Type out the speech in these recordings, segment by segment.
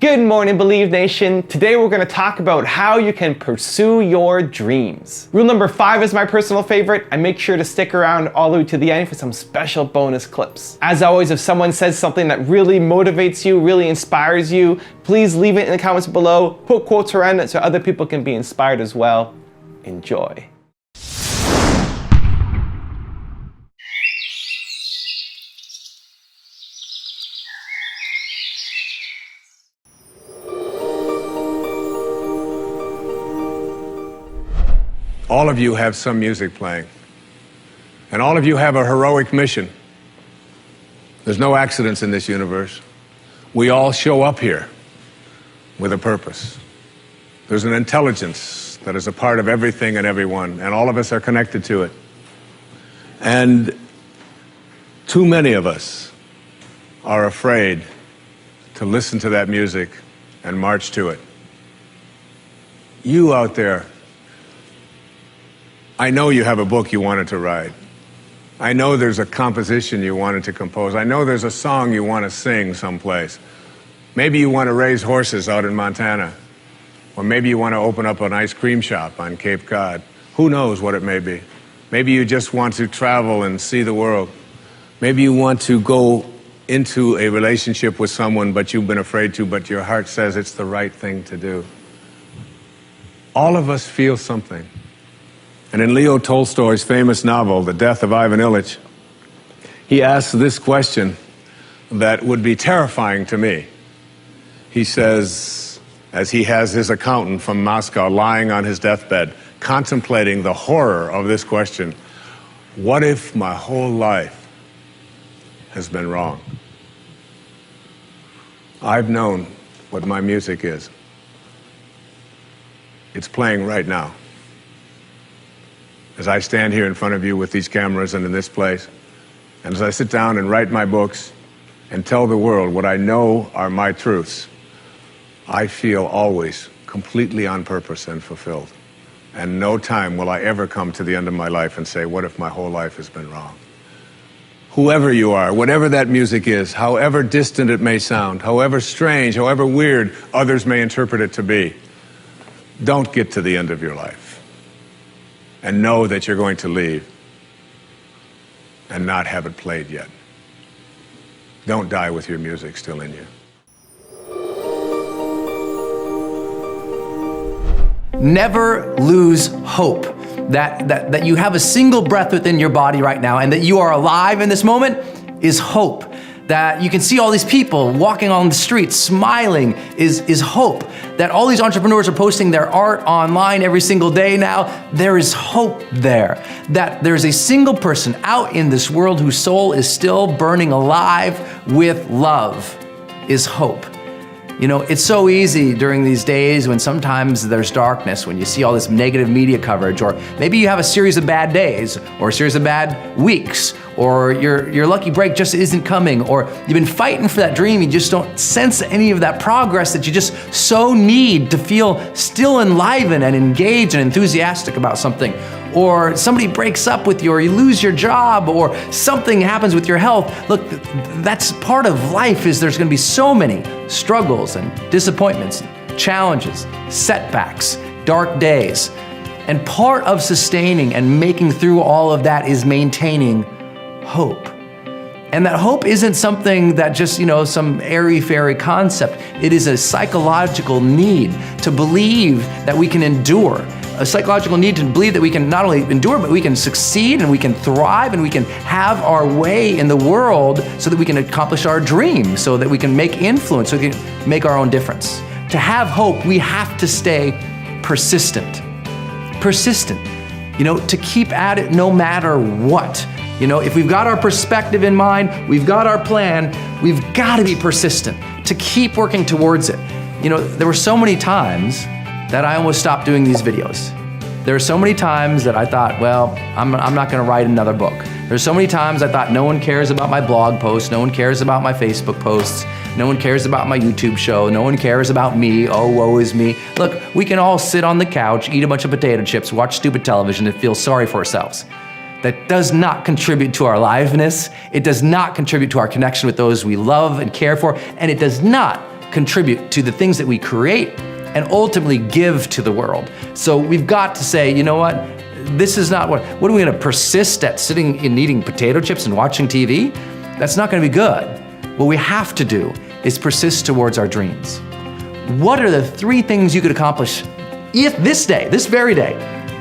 Good morning, Believe Nation. Today we're going to talk about how you can pursue your dreams. Rule number 5 is my personal favorite, and make sure to stick around all the way to the end for some special bonus clips. As always, if someone says something that really motivates you, really inspires you, please leave it in the comments below, put quotes around it so other people can be inspired as well. Enjoy. All of you have some music playing, and all of you have a heroic mission. There's no accidents in this universe. We all show up here with a purpose. There's an intelligence that is a part of everything and everyone, and all of us are connected to it. And too many of us are afraid to listen to that music and march to it. You out there, I know you have a book you wanted to write. I know there's a composition you wanted to compose. I know there's a song you want to sing someplace. Maybe you want to raise horses out in Montana. Or maybe you want to open up an ice cream shop on Cape Cod. Who knows what it may be. Maybe you just want to travel and see the world. Maybe you want to go into a relationship with someone but you've been afraid to, but your heart says it's the right thing to do. All of us feel something. And in Leo Tolstoy's famous novel, The Death of Ivan Ilyich, he asks this question that would be terrifying to me. He says, as he has his accountant from Moscow lying on his deathbed, contemplating the horror of this question, what if my whole life has been wrong? I've known what my music is. It's playing right now. As I stand here in front of you with these cameras and in this place, and as I sit down and write my books and tell the world what I know are my truths, I feel always completely on purpose and fulfilled. And no time will I ever come to the end of my life and say, what if my whole life has been wrong? Whoever you are, whatever that music is, however distant it may sound, however strange, however weird others may interpret it to be, don't get to the end of your life and know that you're going to leave and not have it played yet. Don't die with your music still in you. Never lose hope that you have a single breath within your body right now and that you are alive in this moment is hope. That you can see all these people walking on the streets smiling is hope. That all these entrepreneurs are posting their art online every single day now, there is hope there. That there's a single person out in this world whose soul is still burning alive with love is hope. You know, it's so easy during these days when sometimes there's darkness, when you see all this negative media coverage, or maybe you have a series of bad days, or a series of bad weeks, or your lucky break just isn't coming, or you've been fighting for that dream, you just don't sense any of that progress that you just so need to feel still enlivened and engaged and enthusiastic about something. Or somebody breaks up with you, or you lose your job, or something happens with your health. Look, that's part of life, is there's gonna be so many struggles and disappointments, challenges, setbacks, dark days. And part of sustaining and making through all of that is maintaining hope. And that hope isn't something that just, some airy-fairy concept. It is a psychological need to believe that we can endure. A psychological need to believe that we can not only endure, but we can succeed and we can thrive and we can have our way in the world so that we can accomplish our dreams, so that we can make influence, so we can make our own difference. To have hope, we have to stay persistent. Persistent, to keep at it no matter what. If we've got our perspective in mind, we've got our plan, we've got to be persistent to keep working towards it. There were so many times that I almost stopped doing these videos. There are so many times that I thought, well, I'm not gonna write another book. There's so many times I thought no one cares about my blog posts, no one cares about my Facebook posts, no one cares about my YouTube show, no one cares about me, oh, woe is me. Look, we can all sit on the couch, eat a bunch of potato chips, watch stupid television, and feel sorry for ourselves. That does not contribute to our aliveness, it does not contribute to our connection with those we love and care for, and it does not contribute to the things that we create and ultimately give to the world. So we've got to say, you know what? This is not what are we gonna persist at sitting and eating potato chips and watching TV? That's not gonna be good. What we have to do is persist towards our dreams. What are the 3 things you could accomplish if this day, this very day,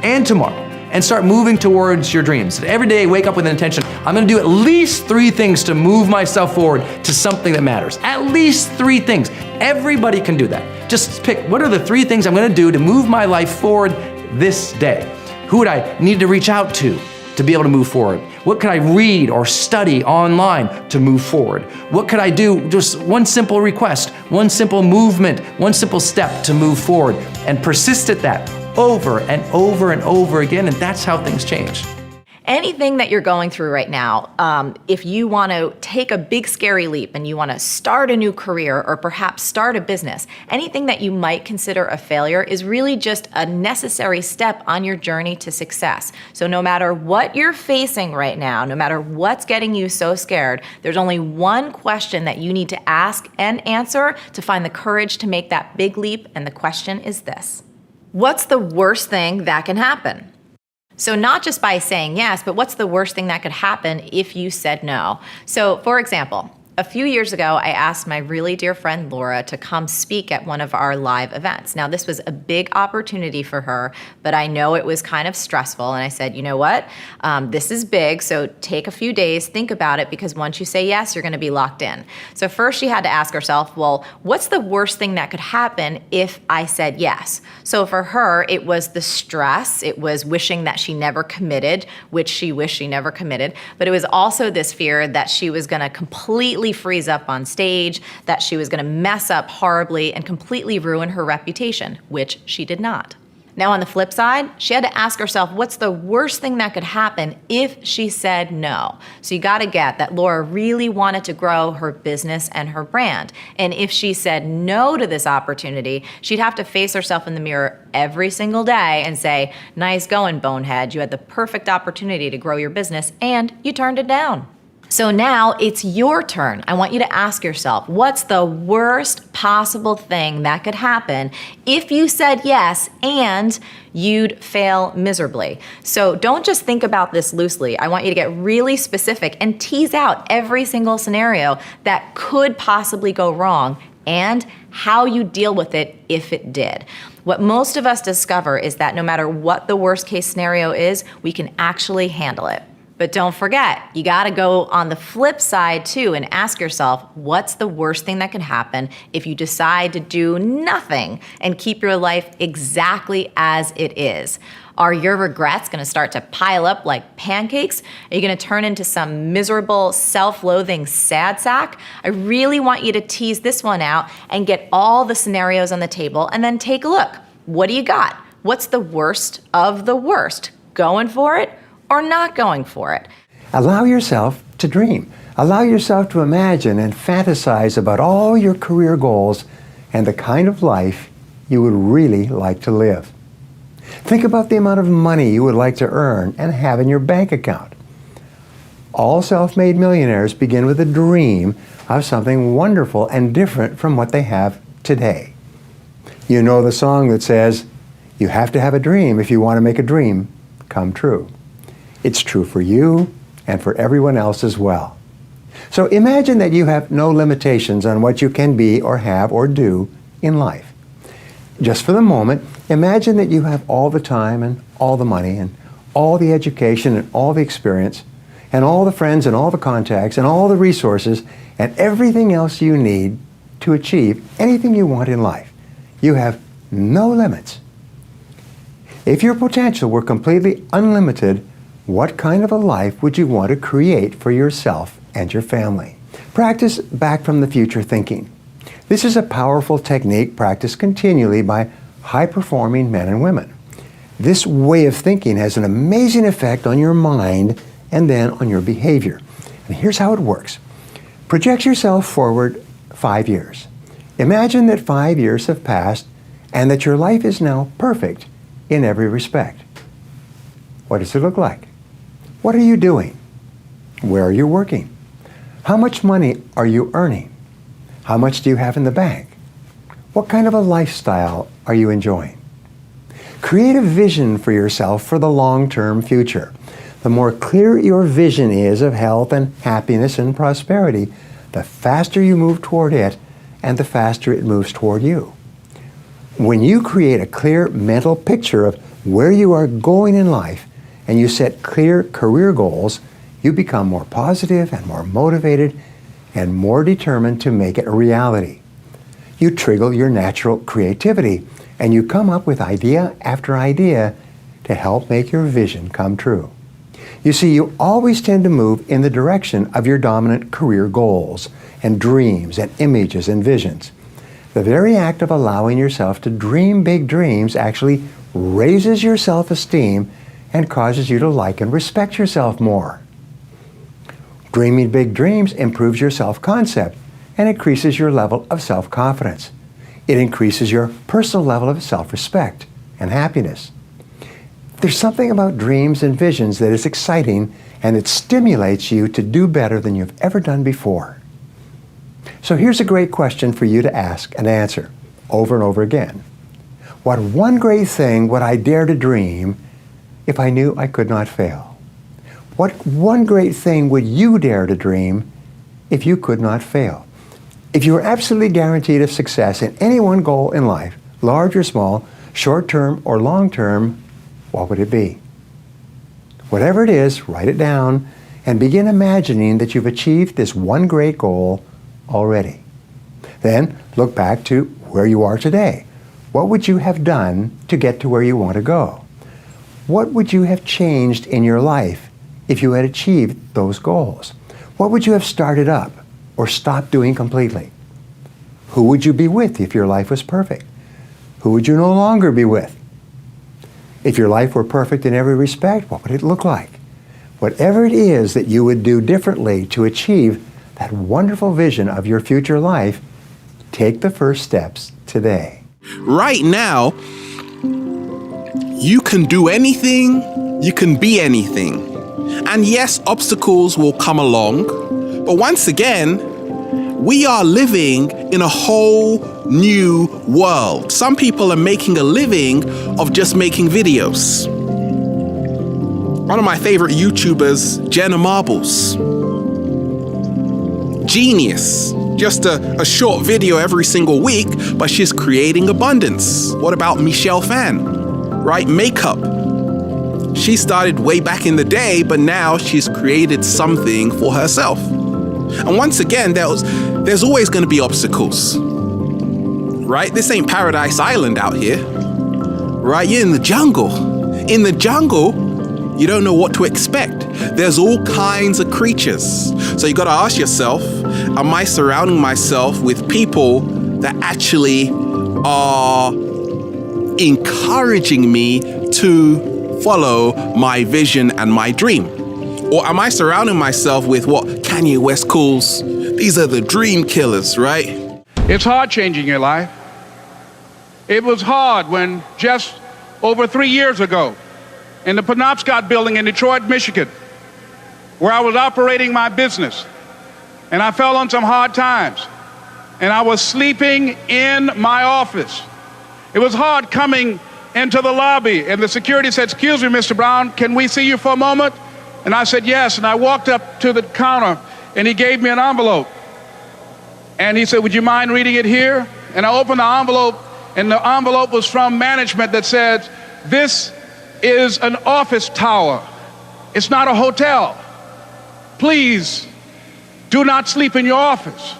and tomorrow, and start moving towards your dreams? Every day, wake up with an intention. I'm gonna do at least 3 things to move myself forward to something that matters. At least 3 things. Everybody can do that. Just pick, what are the 3 things I'm gonna do to move my life forward this day? Who would I need to reach out to be able to move forward? What could I read or study online to move forward? What could I do? Just one simple request, one simple movement, one simple step to move forward, and persist at that over and over and over again, and that's how things change. Anything that you're going through right now, if you want to take a big scary leap and you want to start a new career or perhaps start a business, anything that you might consider a failure is really just a necessary step on your journey to success. So no matter what you're facing right now, no matter what's getting you so scared, there's only one question that you need to ask and answer to find the courage to make that big leap, and the question is this: what's the worst thing that can happen? So not just by saying yes, but what's the worst thing that could happen if you said no? So for example, a few years ago, I asked my really dear friend Laura to come speak at one of our live events. Now, this was a big opportunity for her, but I know it was kind of stressful. And I said, you know what? This is big, so take a few days, think about it, because once you say yes, you're going to be locked in. So first she had to ask herself, well, what's the worst thing that could happen if I said yes? So for her, it was the stress. It was wishing that she never committed, which she wished she never committed. But it was also this fear that she was going to completely freeze up on stage, that she was going to mess up horribly and completely ruin her reputation, which she did not. Now on the flip side, she had to ask herself, what's the worst thing that could happen if she said no? So you got to get that Laura really wanted to grow her business and her brand. And if she said no to this opportunity, she'd have to face herself in the mirror every single day and say, nice going, bonehead. You had the perfect opportunity to grow your business and you turned it down. So now it's your turn. I want you to ask yourself, what's the worst possible thing that could happen if you said yes and you'd fail miserably? So don't just think about this loosely. I want you to get really specific and tease out every single scenario that could possibly go wrong and how you deal with it if it did. What most of us discover is that no matter what the worst case scenario is, we can actually handle it. But don't forget, you gotta go on the flip side too and ask yourself, what's the worst thing that can happen if you decide to do nothing and keep your life exactly as it is? Are your regrets gonna start to pile up like pancakes? Are you gonna turn into some miserable, self-loathing sad sack? I really want you to tease this one out and get all the scenarios on the table and then take a look. What do you got? What's the worst of the worst? Going for it or not going for it? Allow yourself to dream. Allow yourself to imagine and fantasize about all your career goals and the kind of life you would really like to live. Think about the amount of money you would like to earn and have in your bank account. All self-made millionaires begin with a dream of something wonderful and different from what they have today. You know the song that says, you have to have a dream if you want to make a dream come true. It's true for you and for everyone else as well. So imagine that you have no limitations on what you can be or have or do in life. Just for the moment, imagine that you have all the time and all the money and all the education and all the experience and all the friends and all the contacts and all the resources and everything else you need to achieve anything you want in life. You have no limits. If your potential were completely unlimited, what kind of a life would you want to create for yourself and your family? Practice back from the future thinking. This is a powerful technique practiced continually by high-performing men and women. This way of thinking has an amazing effect on your mind and then on your behavior. And here's how it works. Project yourself forward 5 years. Imagine that 5 years have passed and that your life is now perfect in every respect. What does it look like? What are you doing? Where are you working? How much money are you earning? How much do you have in the bank? What kind of a lifestyle are you enjoying? Create a vision for yourself for the long-term future. The more clear your vision is of health and happiness and prosperity, the faster you move toward it and the faster it moves toward you. When you create a clear mental picture of where you are going in life and you set clear career goals, you become more positive and more motivated and more determined to make it a reality. You trigger your natural creativity and you come up with idea after idea to help make your vision come true. You see, you always tend to move in the direction of your dominant career goals and dreams and images and visions. The very act of allowing yourself to dream big dreams actually raises your self-esteem and causes you to like and respect yourself more. Dreaming big dreams improves your self-concept and increases your level of self-confidence. It increases your personal level of self-respect and happiness. There's something about dreams and visions that is exciting and it stimulates you to do better than you've ever done before. So here's a great question for you to ask and answer over and over again. What one great thing would I dare to dream if I knew I could not fail? What one great thing would you dare to dream if you could not fail? If you were absolutely guaranteed of success in any one goal in life, large or small, short-term or long-term, what would it be? Whatever it is, write it down and begin imagining that you've achieved this one great goal already. Then look back to where you are today. What would you have done to get to where you want to go? What would you have changed in your life if you had achieved those goals? What would you have started up or stopped doing completely? Who would you be with if your life was perfect? Who would you no longer be with? If your life were perfect in every respect, what would it look like? Whatever it is that you would do differently to achieve that wonderful vision of your future life, take the first steps today. Right now, you can do anything, you can be anything. And yes, obstacles will come along, but once again, we are living in a whole new world. Some people are making a living of just making videos. One of my favorite YouTubers, Jenna Marbles. Genius. Just a short video every single week, but she's creating abundance. What about Michelle Phan? Right? Makeup. She started way back in the day, but now she's created something for herself. And once again, there's always going to be obstacles. Right? This ain't Paradise Island out here. Right? You're in the jungle. In the jungle, you don't know what to expect. There's all kinds of creatures. So you got to ask yourself, am I surrounding myself with people that actually are encouraging me to follow my vision and my dream? Or am I surrounding myself with what Kanye West calls, these are the dream killers, right? It's hard changing your life. It was hard when just over 3 years ago, in the Penobscot building in Detroit, Michigan, where I was operating my business, and I fell on some hard times, and I was sleeping in my office. It was hard coming into the lobby, and the security said, "Excuse me, Mr. Brown, can we see you for a moment?" And I said, "Yes," and I walked up to the counter, and he gave me an envelope. And he said, "Would you mind reading it here?" And I opened the envelope, and the envelope was from management that said, "This is an office tower. It's not a hotel. Please do not sleep in your office."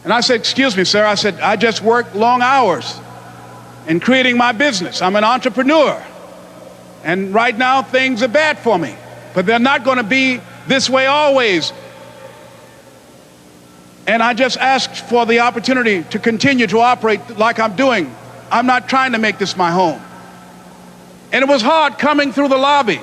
And I said, "Excuse me, sir." I said, "I just work long hours in creating my business. I'm an entrepreneur. And right now things are bad for me, but they're not going to be this way always. And I just asked for the opportunity to continue to operate like I'm doing. I'm not trying to make this my home." And it was hard coming through the lobby.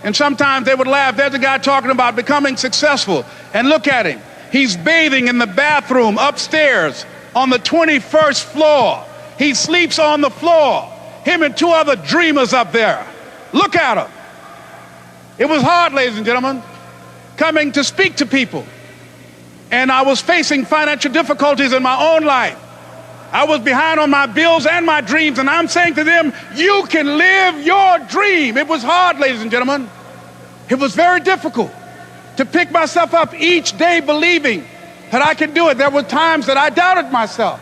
And sometimes they would laugh. There's a guy talking about becoming successful. And look at him. He's bathing in the bathroom upstairs on the 21st floor. He sleeps on the floor. Him and 2 other dreamers up there. Look at him. It was hard, ladies and gentlemen, coming to speak to people. And I was facing financial difficulties in my own life. I was behind on my bills and my dreams, and I'm saying to them, you can live your dream. It was hard, ladies and gentlemen. It was very difficult to pick myself up each day believing that I could do it. There were times that I doubted myself.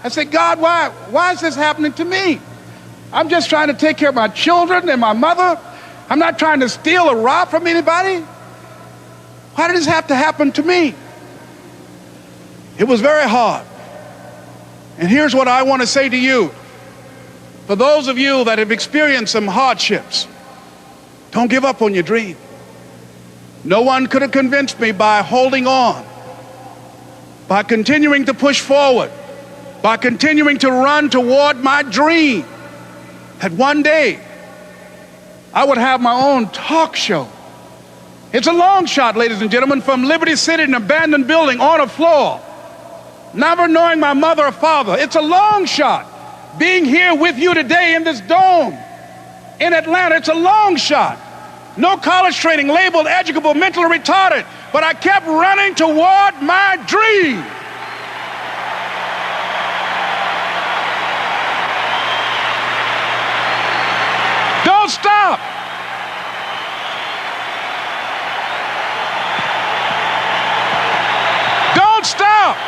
I said, God, why is this happening to me? I'm just trying to take care of my children and my mother. I'm not trying to steal or rob from anybody. Why did this have to happen to me? It was very hard. And here's what I want to say to you. For those of you that have experienced some hardships, don't give up on your dream. No one could have convinced me by holding on, by continuing to push forward, by continuing to run toward my dream, that one day I would have my own talk show. It's a long shot, ladies and gentlemen, from Liberty City, an abandoned building on a floor, never knowing my mother or father. It's a long shot. Being here with you today in this dome in Atlanta, it's a long shot. No college training, labeled educable, mentally retarded, but I kept running toward my dream. Don't stop. Don't stop.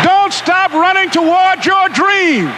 Don't stop running toward your dream.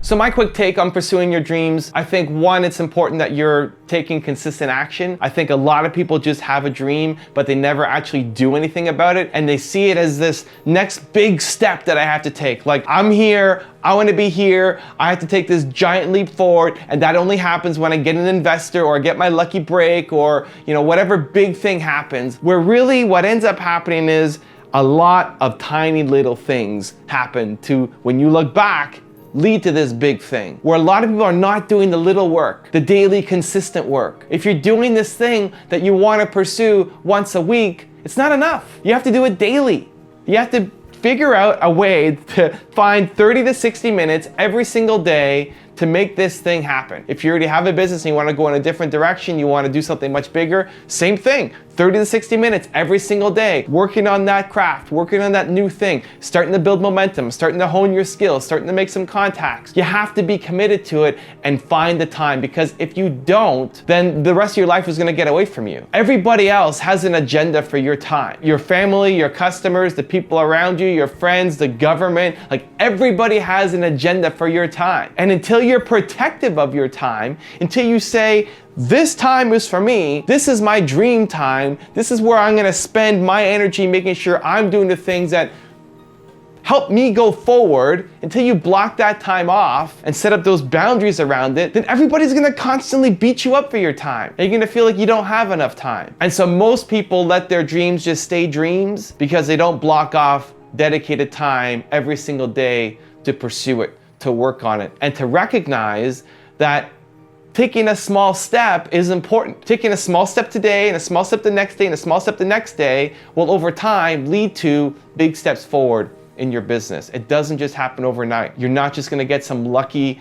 So my quick take on pursuing your dreams, I think one, it's important that you're taking consistent action. I think a lot of people just have a dream, but they never actually do anything about it. And they see it as this next big step that I have to take. Like, I'm here, I want to be here, I have to take this giant leap forward. And that only happens when I get an investor or get my lucky break or, whatever big thing happens. Where really what ends up happening is a lot of tiny little things happen to, when you look back, lead to this big thing, where a lot of people are not doing the little work, the daily consistent work. If you're doing this thing that you want to pursue once a week, it's not enough. You have to do it daily. You have to figure out a way to find 30 to 60 minutes every single day to make this thing happen. If you already have a business and you want to go in a different direction, you want to do something much bigger, same thing. 30 to 60 minutes every single day, working on that craft, working on that new thing, starting to build momentum, starting to hone your skills, starting to make some contacts. You have to be committed to it and find the time, because if you don't, then the rest of your life is going to get away from you. Everybody else has an agenda for your time. Your family, your customers, the people around you, your friends, the government, like everybody has an agenda for your time. And until you're protective of your time, until you say, this time is for me, this is my dream time, this is where I'm gonna spend my energy making sure I'm doing the things that help me go forward, until you block that time off and set up those boundaries around it, then everybody's gonna constantly beat you up for your time. And you're gonna feel like you don't have enough time. And so most people let their dreams just stay dreams because they don't block off dedicated time every single day to pursue it, to work on it, and to recognize that taking a small step is important. Taking a small step today and a small step the next day and a small step the next day will over time lead to big steps forward in your business. It doesn't just happen overnight. You're not just gonna get some lucky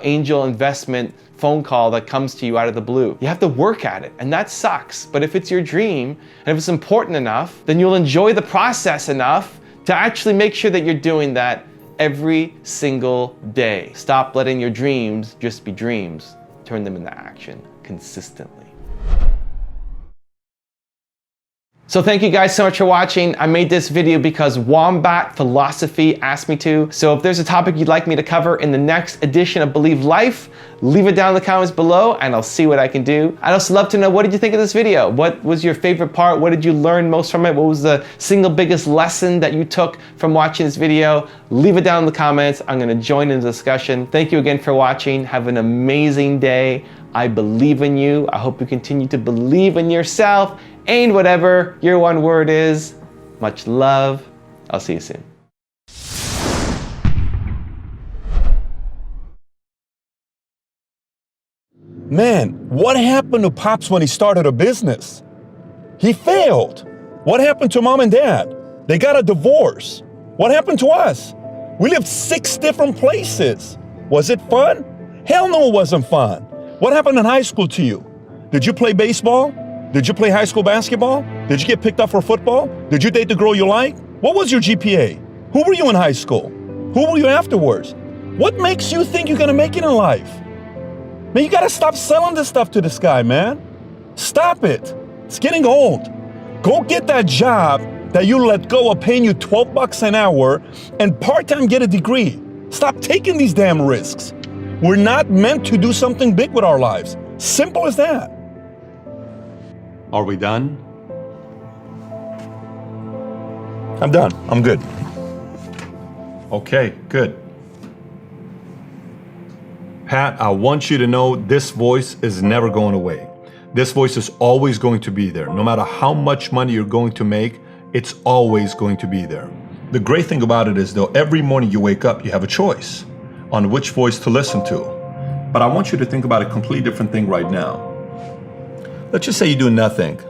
angel investment phone call that comes to you out of the blue. You have to work at it, and that sucks. But if it's your dream and if it's important enough, then you'll enjoy the process enough to actually make sure that you're doing that every single day. Stop letting your dreams just be dreams. Turn them into action consistently. So thank you guys so much for watching. I made this video because Wombat Philosophy asked me to. So if there's a topic you'd like me to cover in the next edition of Believe Life, leave it down in the comments below and I'll see what I can do. I'd also love to know, what did you think of this video? What was your favorite part? What did you learn most from it? What was the single biggest lesson that you took from watching this video? Leave it down in the comments. I'm gonna join in the discussion. Thank you again for watching. Have an amazing day. I believe in you. I hope you continue to believe in yourself and whatever your one word is. Much love. I'll see you soon. Man, what happened to Pops when he started a business? He failed. What happened to Mom and Dad? They got a divorce. What happened to us? We lived 6 different places. Was it fun? Hell no, it wasn't fun. What happened in high school to you? Did you play baseball? Did you play high school basketball? Did you get picked up for football? Did you date the girl you like? What was your GPA? Who were you in high school? Who were you afterwards? What makes you think you're gonna make it in life? Man, you gotta stop selling this stuff to this guy, man. Stop it. It's getting old. Go get that job that you let go of paying you $12 an hour and part-time get a degree. Stop taking these damn risks. We're not meant to do something big with our lives. Simple as that. Are we done? I'm done. I'm good. Okay, good. Pat, I want you to know this voice is never going away. This voice is always going to be there. No matter how much money you're going to make, it's always going to be there. The great thing about it is though, every morning you wake up, you have a choice on which voice to listen to. But I want you to think about a completely different thing right now. Let's just say you do nothing.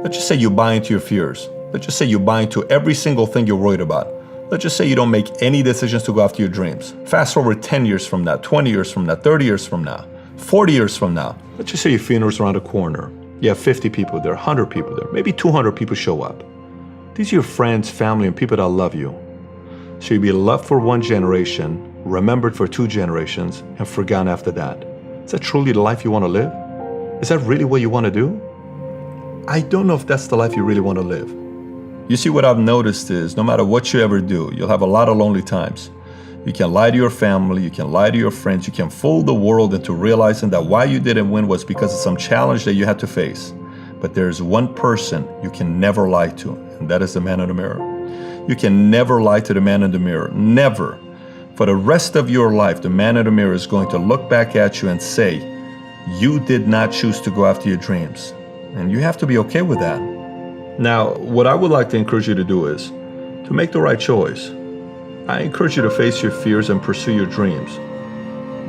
Let's just say you buy into your fears. Let's just say you buy into every single thing you're worried about. Let's just say you don't make any decisions to go after your dreams. Fast forward 10 years from now, 20 years from now, 30 years from now, 40 years from now. Let's just say your funeral's around the corner. You have 50 people there, 100 people there, maybe 200 people show up. These are your friends, family, and people that love you. So you'll be loved for one generation, remembered for 2 generations, and forgotten after that. Is that truly the life you want to live? Is that really what you want to do? I don't know if that's the life you really want to live. You see, what I've noticed is no matter what you ever do, you'll have a lot of lonely times. You can lie to your family, you can lie to your friends, you can fool the world into realizing that why you didn't win was because of some challenge that you had to face. But there's one person you can never lie to, and that is the man in the mirror. You can never lie to the man in the mirror, never. For the rest of your life, the man in the mirror is going to look back at you and say, you did not choose to go after your dreams. And you have to be okay with that. Now, what I would like to encourage you to do is to make the right choice. I encourage you to face your fears and pursue your dreams.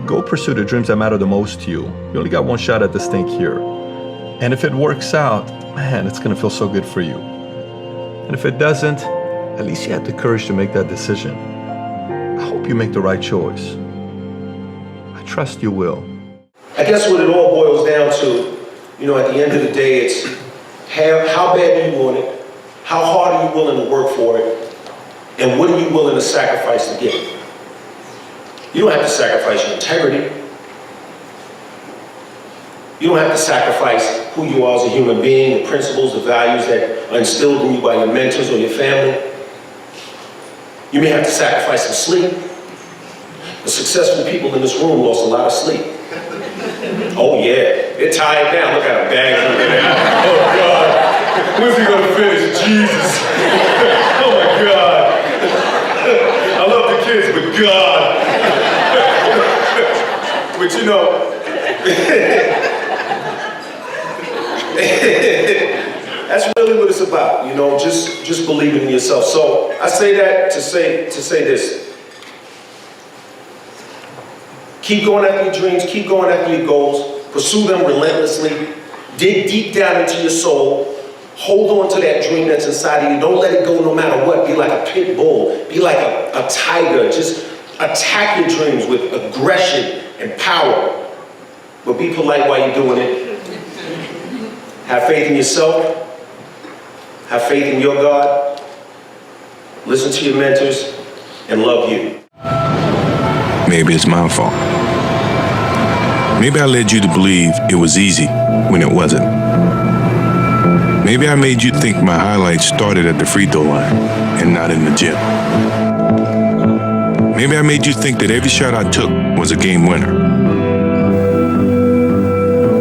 Go pursue the dreams that matter the most to you. You only got one shot at this thing here. And if it works out, man, it's gonna feel so good for you. And if it doesn't, at least you had the courage to make that decision. I hope you make the right choice. I trust you will. I guess what it all boils down to, at the end of the day, it's how bad do you want it, how hard are you willing to work for it, and what are you willing to sacrifice to get it? You don't have to sacrifice your integrity. You don't have to sacrifice who you are as a human being, the principles, the values that are instilled in you by your mentors or your family. You may have to sacrifice some sleep. The successful people in this room lost a lot of sleep. Oh yeah, they're tired now. Look at them bags over there. Oh God, when's he gonna finish? Jesus. Oh my God. I love the kids, but God. But that's really what it's about, just believing in yourself. So I say that to say this. Keep going after your dreams, keep going after your goals, pursue them relentlessly, dig deep down into your soul, hold on to that dream that's inside of you, don't let it go no matter what, be like a pit bull, be like a tiger, just attack your dreams with aggression and power, but be polite while you're doing it. Have faith in yourself, have faith in your God, listen to your mentors, and love you. Maybe it's my fault. Maybe I led you to believe it was easy when it wasn't. Maybe I made you think my highlights started at the free throw line and not in the gym. Maybe I made you think that every shot I took was a game winner.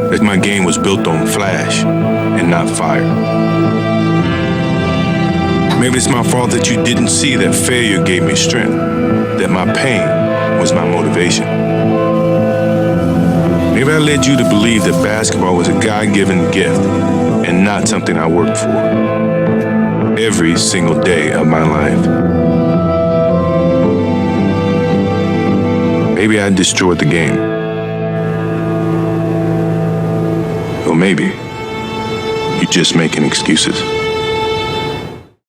That my game was built on flash and not fire. Maybe it's my fault that you didn't see that failure gave me strength, that my pain was my motivation. Maybe I led you to believe that basketball was a God-given gift and not something I worked for every single day of my life. Maybe I destroyed the game. Or maybe you're just making excuses.